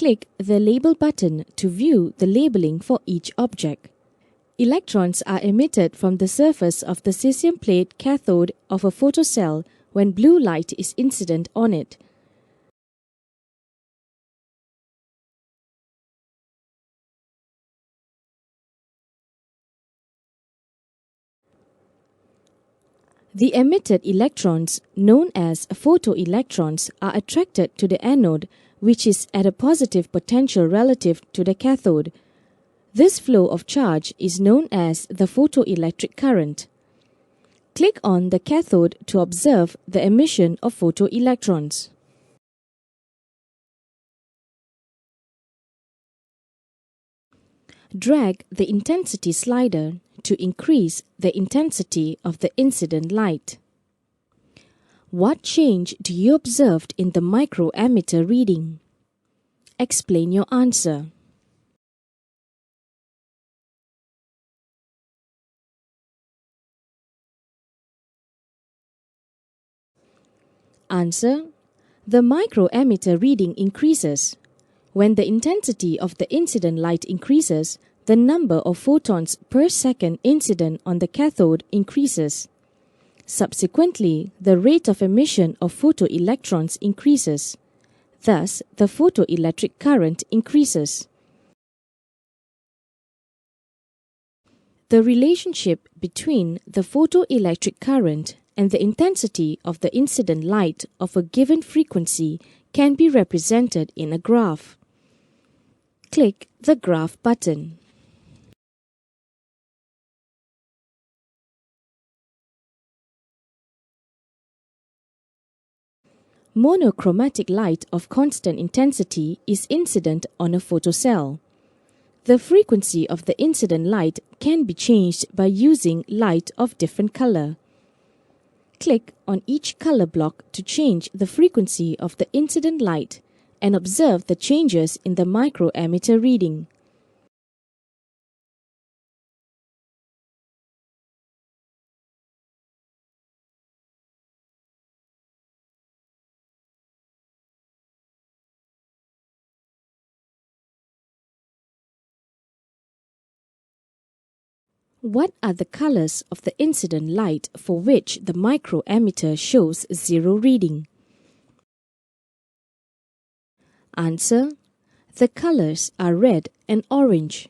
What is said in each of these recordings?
Click the Label button to view the labeling for each object. Electrons are emitted from the surface of the cesium plate cathode of a photocell when blue light is incident on it. The emitted electrons, known as photoelectrons, are attracted to the anode, which is at a positive potential relative to the cathode. This flow of charge is known as the photoelectric current. Click on the cathode to observe the emission of photoelectrons. Drag the intensity slider to increase the intensity of the incident light. What change do you observe in the microammeter reading? Explain your answer. Answer: the microammeter reading increases. When the intensity of the incident light increases, the number of photons per second incident on the cathode increases. Subsequently, the rate of emission of photoelectrons increases. Thus, the photoelectric current increases. The relationship between the photoelectric current and the intensity of the incident light of a given frequency can be represented in a graph. Click the Graph button. Monochromatic light of constant intensity is incident on a photocell. The frequency of the incident light can be changed by using light of different color. Click on each color block to change the frequency of the incident light and observe the changes in the microammeter reading. What are the colors of the incident light for which the microammeter shows 0 reading? Answer: the colors are red and orange.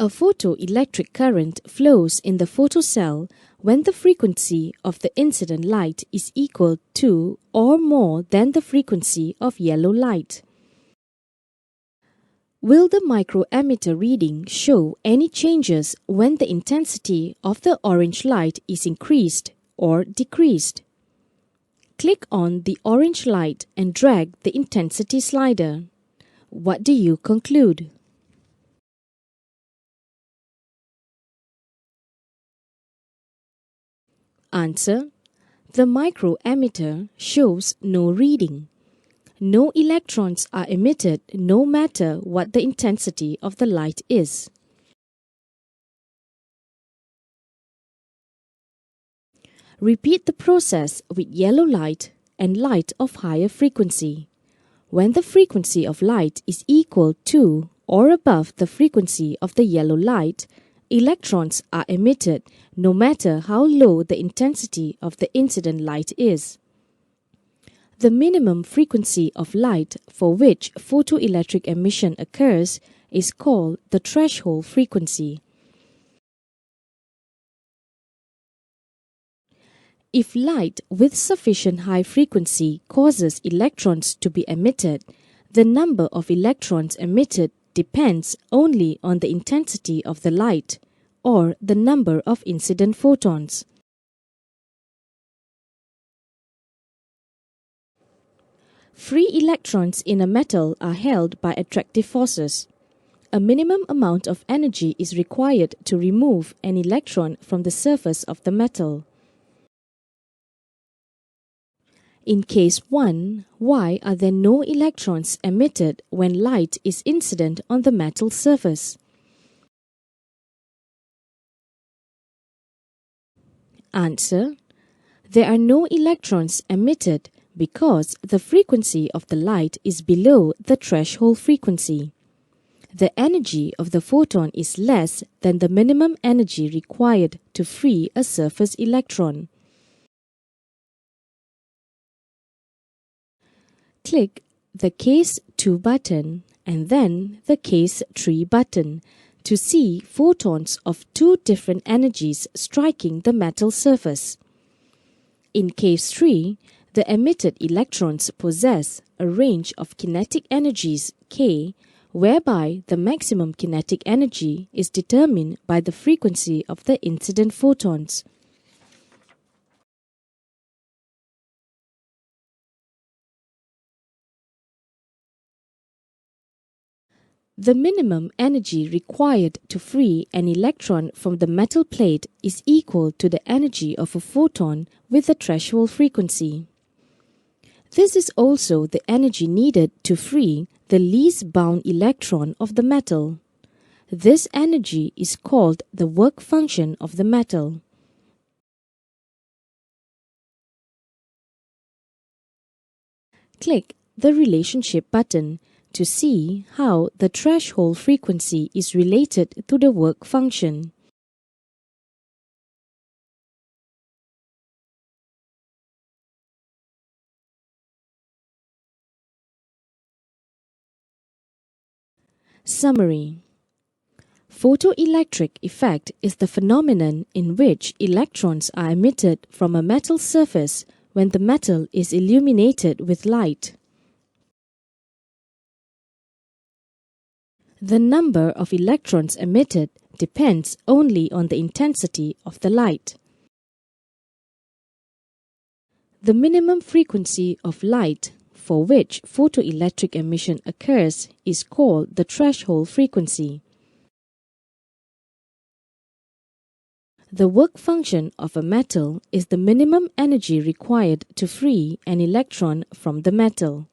A photoelectric current flows in the photocell when the frequency of the incident light is equal to or more than the frequency of yellow light. Will the microammeter reading show any changes when the intensity of the orange light is increased or decreased? Click on the orange light and drag the intensity slider. What do you conclude? Answer: the microammeter shows no reading. No electrons are emitted no matter what the intensity of the light is. Repeat the process with yellow light and light of higher frequency. When the frequency of light is equal to or above the frequency of the yellow light, electrons are emitted no matter how low the intensity of the incident light is. The minimum frequency of light for which photoelectric emission occurs is called the threshold frequency. If light with sufficient high frequency causes electrons to be emitted, the number of electrons emitted depends only on the intensity of the light or the number of incident photons. Free electrons in a metal are held by attractive forces. A minimum amount of energy is required to remove an electron from the surface of the metal. In case 1, why are there no electrons emitted when light is incident on the metal surface? Answer: there are no electrons emitted because the frequency of the light is below the threshold frequency. The energy of the photon is less than the minimum energy required to free a surface electron. Click the Case 2 button and then the Case 3 button to see photons of two different energies striking the metal surface. In Case 3, the emitted electrons possess a range of kinetic energies K, whereby the maximum kinetic energy is determined by the frequency of the incident photons. The minimum energy required to free an electron from the metal plate is equal to the energy of a photon with the threshold frequency. This is also the energy needed to free the least bound electron of the metal. This energy is called the work function of the metal. Click the Relationship button to see how the threshold frequency is related to the work function. Summary. Photoelectric effect is the phenomenon in which electrons are emitted from a metal surface when the metal is illuminated with light. The number of electrons emitted depends only on the intensity of the light. The minimum frequency of light for which photoelectric emission occurs is called the threshold frequency. The work function of a metal is the minimum energy required to free an electron from the metal.